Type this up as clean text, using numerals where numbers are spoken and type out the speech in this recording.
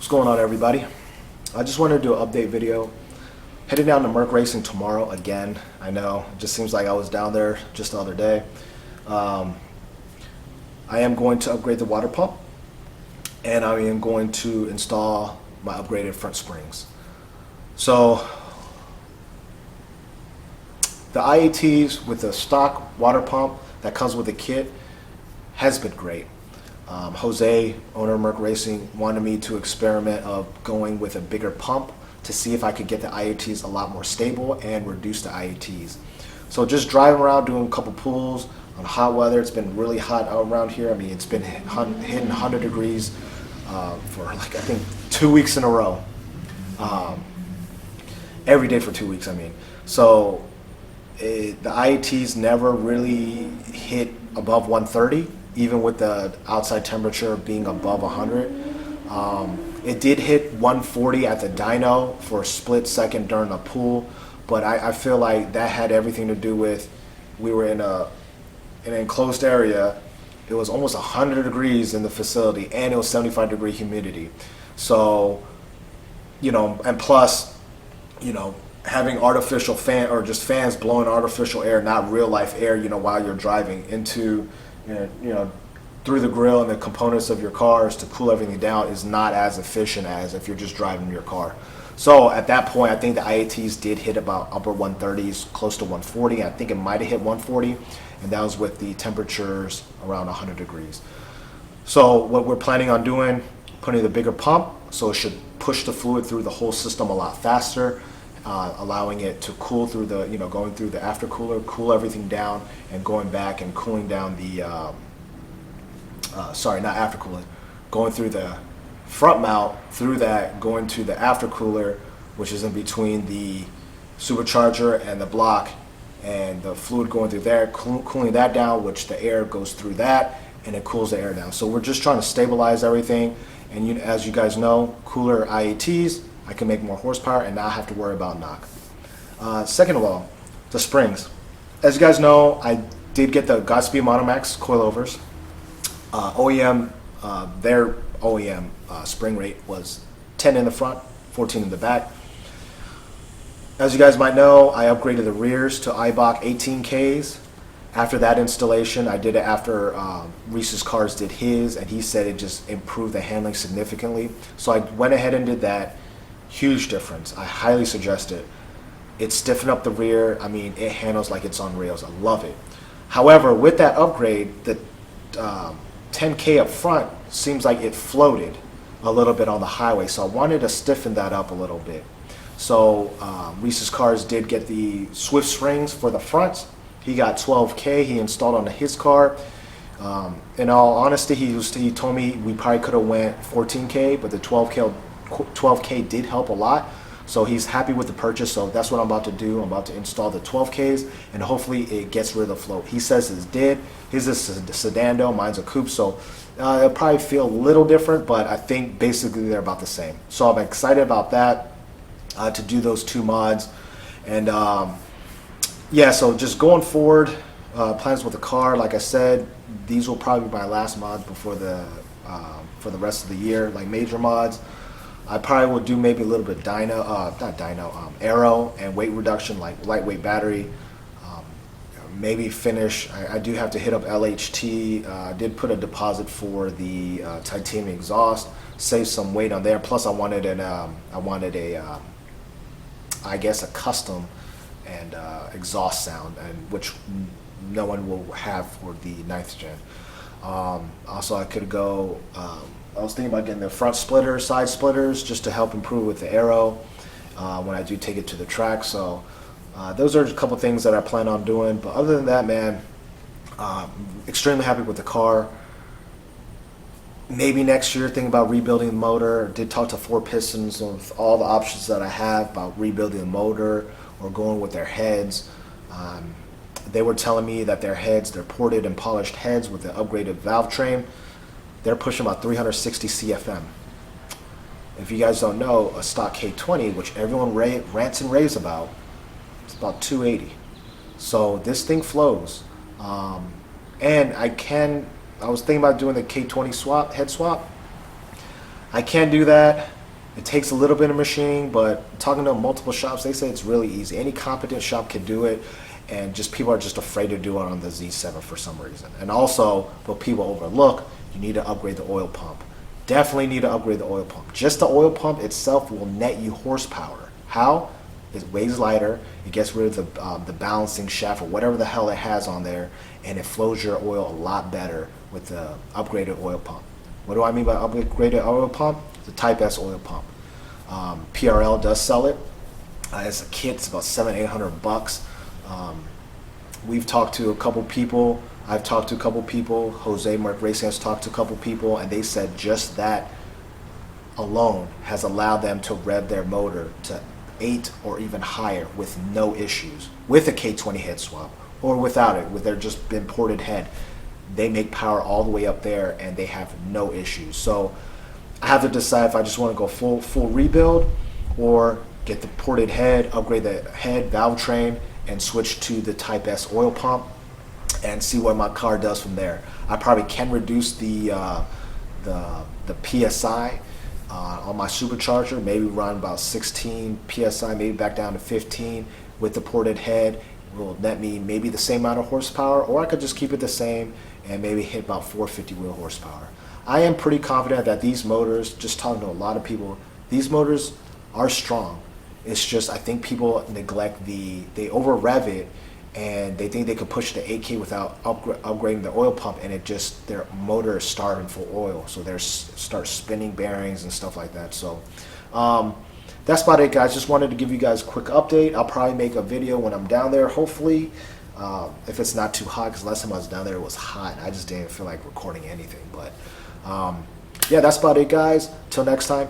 What's going on, everybody? I just wanted to do an update video. Heading down to MercRacing tomorrow again. I know, it just seems like I was down there just the other day. I am going to upgrade the water pump, and I am going to install my upgraded front springs. So the IATs with the stock water pump that comes with the kit has been great. Jose, owner of MercRacing, wanted me to experiment of going with a bigger pump to see if I could get the IATs a lot more stable and reduce the IATs. So just driving around doing a couple pulls on hot weather. It's been really hot out around here. I mean, it's been hitting 100 degrees for like, I think 2 weeks in a row. Every day for 2 weeks, I mean. So the IATs never really hit above 130, even with the outside temperature being above 100. It did hit 140 at the dyno for a split second during the pool, but I feel like that had everything to do with we were in an enclosed area. It was almost 100 degrees in the facility, and it was 75-degree humidity. So, you know, and plus, you know, having artificial fan or just fans blowing artificial air, not real life air, you know, while you're driving into, you know, through the grill and the components of your cars to cool everything down is not as efficient as if you're just driving your car. So at that point, I think the IATs did hit about upper 130s, close to 140. I think it might have hit 140, and that was with the temperatures around 100 degrees. So what we're planning on doing, putting the bigger pump, so it should push the fluid through the whole system a lot faster, allowing it to cool through the, you know, going through the after cooler, cool everything down, and going back and cooling down the, sorry, not after cooler, going through the front mount, through that, going to the after cooler, which is in between the supercharger and the block, and the fluid going through there, cooling that down, which the air goes through that, and it cools the air down. So we're just trying to stabilize everything, and as you guys know, cooler IATs, I can make more horsepower and not have to worry about knock. Second of all, the springs. As you guys know, I did get the Godspeed Monomax coilovers. OEM, their OEM spring rate was 10 in the front, 14 in the back. As you guys might know, I upgraded the rears to IBOC 18Ks. After that installation, I did it after Reese's Cars did his, and he said it just improved the handling significantly. So I went ahead and did that. Huge difference. I highly suggest it. It stiffened up the rear. I mean, it handles like it's on rails. I love it. However, with that upgrade, the 10K up front seems like it floated a little bit on the highway, so I wanted to stiffen that up a little bit. So Reese's Cars did get the Swift springs for the front. He got 12K. He installed on his car. In all honesty, he told me we probably could have went 14K, but the 12K did help a lot. So he's happy with the purchase, so that's what I'm about to do. I'm about to install the 12Ks, and hopefully it gets rid of the float. He says it did. His is a sedan though, mine's a coupe, so it'll probably feel a little different, but I think basically they're about the same. So I'm excited about that, to do those two mods. And yeah, so just going forward, plans with the car, like I said, these will probably be my last mods before for the rest of the year, like major mods. I probably will do maybe a little bit aero and weight reduction, like lightweight battery. Maybe finish. I do have to hit up LHT. I did put a deposit for the titanium exhaust, save some weight on there. Plus, I wanted I guess a custom and exhaust sound, and which no one will have for the 9th gen. Also, I could go. I was thinking about getting the front splitters, side splitters, just to help improve with the aero when I do take it to the track. So those are a couple things that I plan on doing. But other than that, man, extremely happy with the car. Maybe next year thinking about rebuilding the motor. Did talk to 4 Pistons with all the options that I have about rebuilding the motor or going with their heads. They were telling me that their heads, their ported and polished heads with the upgraded valve train, they're pushing about 360 CFM. If you guys don't know, a stock K20, which everyone rants and raves about, it's about 280. So this thing flows. And I was thinking about doing the K20 swap, head swap. I can do that. It takes a little bit of machining, but talking to multiple shops, they say it's really easy. Any competent shop can do it, and just people are just afraid to do it on the Z7 for some reason. And also, what people overlook, you need to upgrade the oil pump. Definitely need to upgrade the oil pump. Just the oil pump itself will net you horsepower. How? It weighs lighter, it gets rid of the balancing shaft or whatever the hell it has on there, and it flows your oil a lot better with the upgraded oil pump. What do I mean by upgraded oil pump? The Type S oil pump. PRL does sell it. As a kit, it's about $700-800. We've talked to a couple people. I've talked to a couple people. Jose MercRacing has talked to a couple people, and they said just that alone has allowed them to rev their motor to 8 or even higher with no issues, with a K20 head swap or without it, with their just imported head. They make power all the way up there and they have no issues. So I have to decide if I just want to go full rebuild or get the ported head, upgrade the head, valve train, and switch to the Type S oil pump and see what my car does from there. I probably can reduce the PSI on my supercharger, maybe run about 16 PSI, maybe back down to 15 with the ported head. Will net me maybe the same amount of horsepower, or I could just keep it the same and maybe hit about 450 wheel horsepower. I am pretty confident that these motors, just talking to a lot of people, these motors are strong. It's just I think people neglect they over rev it and they think they could push the 8K without upgrading the oil pump, and it just their motor is starving for oil, so they start spinning bearings and stuff like that. So that's about it, guys. Just wanted to give you guys a quick update. I'll probably make a video when I'm down there, hopefully, if it's not too hot, because last time I was down there it was hot. I just didn't feel like recording anything. But yeah, that's about it, guys. Till next time.